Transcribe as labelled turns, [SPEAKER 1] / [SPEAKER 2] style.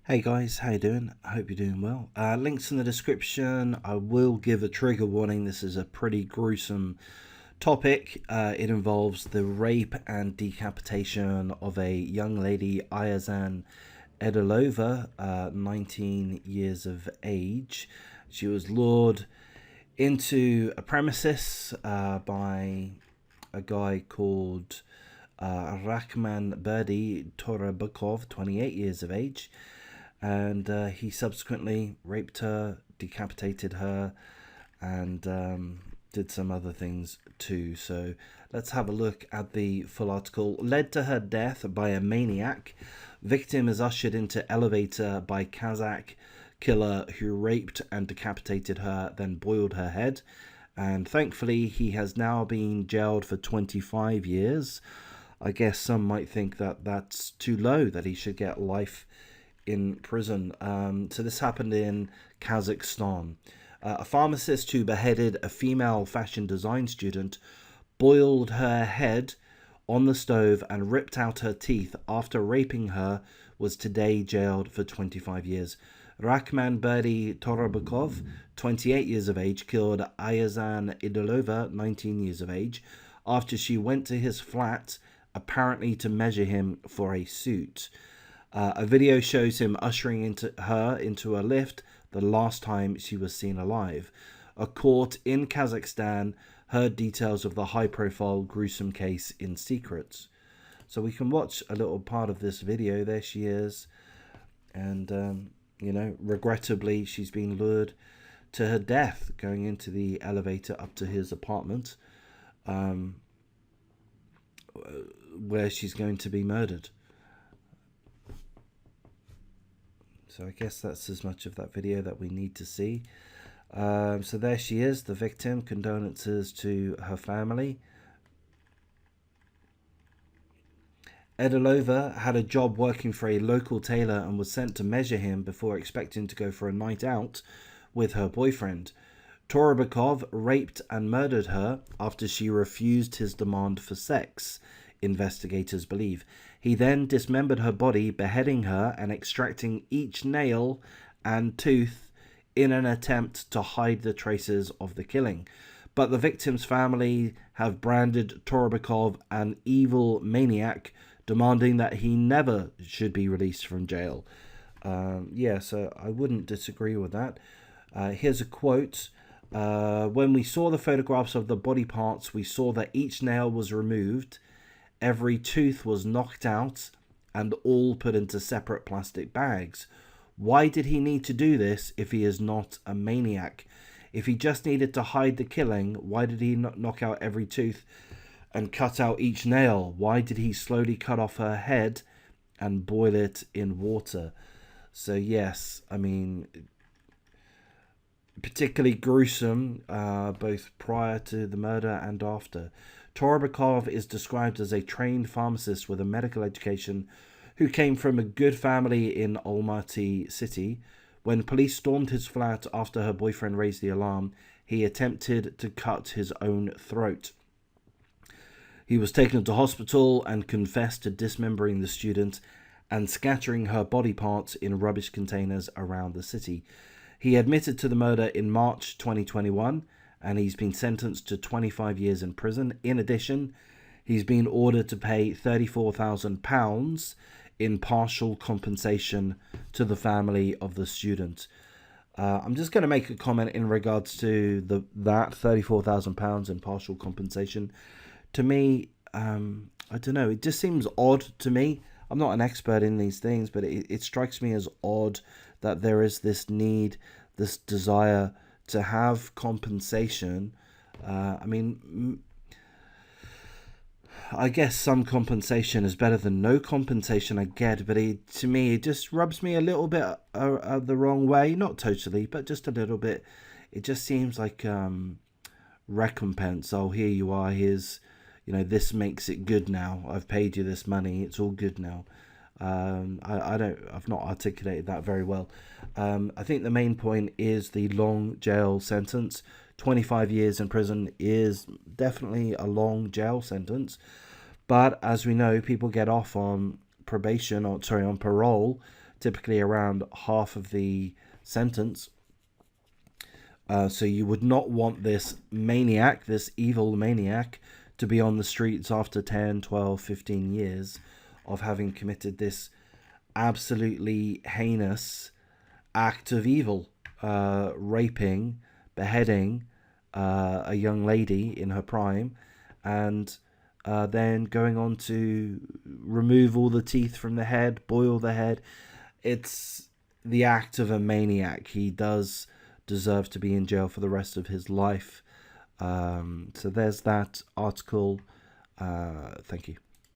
[SPEAKER 1] Hey guys, how you doing? I hope you're doing well. Links in the description. I will give a trigger warning. This is a pretty gruesome topic. It involves the rape and decapitation of a young lady, Ayazan Edilova, 19 years of age. She was lured into a premises by a guy called Rakhman Berdi Torabukov, 28 years of age, and he subsequently raped her, decapitated her, and did some other things too. So let's have a look at the full article. Led to her death by a maniac. Victim is ushered into elevator by Kazakh killer who raped and decapitated her, then boiled her head. And thankfully, he has now been jailed for 25 years. I guess some might think that that's too low, that he should get life in prison. So this happened in Kazakhstan. A pharmacist who beheaded a female fashion design student, boiled her head on the stove and ripped out her teeth after raping her, was today jailed for 25 years. Rakhman Berdi Torabukov, 28 years of age, killed Ayazan Idolova, 19 years of age, after she went to his flat, apparently to measure him for a suit. A video shows him ushering her into a lift the last time she was seen alive. A court in Kazakhstan heard details of the high-profile gruesome case in secret. So we can watch a little part of this video. There she is. And, regrettably, she's been lured to her death going into the elevator up to his apartment, where she's going to be murdered. So I guess that's as much of that video that we need to see. So there she is, the victim. Condolences to her family. Edilova had a job working for a local tailor and was sent to measure him before expecting to go for a night out with her boyfriend. Torabukov raped and murdered her after she refused his demand for sex, investigators believe. He then dismembered her body, beheading her and extracting each nail and tooth in an attempt to hide the traces of the killing. But the victim's family have branded Torabukov an evil maniac, demanding that he never should be released from jail. So I wouldn't disagree with that. Here's a quote. When we saw the photographs of the body parts, we saw that each nail was removed, every tooth was knocked out, and all put into separate plastic bags. Why did he need to do this if he is not a maniac? If he just needed to hide the killing, why did he not knock out every tooth and cut out each nail? Why did he slowly cut off her head and boil it in water? So yes, I mean, particularly gruesome, both prior to the murder and after. Torabukov is described as a trained pharmacist with a medical education who came from a good family in Almaty city. When police stormed his flat after her boyfriend raised the alarm, he attempted to cut his own throat. He was taken to hospital and confessed to dismembering the student and scattering her body parts in rubbish containers around the city. He admitted to the murder in March 2021, and he's been sentenced to 25 years in prison. In addition, he's been ordered to pay £34,000 in partial compensation to the family of the student. I'm just going to make a comment in regards to that £34,000 in partial compensation. To me, I don't know, it just seems odd to me. I'm not an expert in these things, but it strikes me as odd that there is this need, this desire to have compensation. I guess some compensation is better than no compensation, I get, but to me, it just rubs me a little bit the wrong way. Not totally, but just a little bit. It just seems like recompense. Oh, here you are. Here's, this makes it good now. I've paid you this money. It's all good now. I've not articulated that very well. I think the main point is the long jail sentence. 25 years in prison is definitely a long jail sentence. But as we know, people get off on on parole typically around half of the sentence. So you would not want this maniac, this evil maniac, to be on the streets after 10, 12, 15 years of having committed this absolutely heinous act of evil, raping, beheading a young lady in her prime, and then going on to remove all the teeth from the head, boil the head. It's the act of a maniac. He does deserve to be in jail for the rest of his life. So there's that article. Thank you.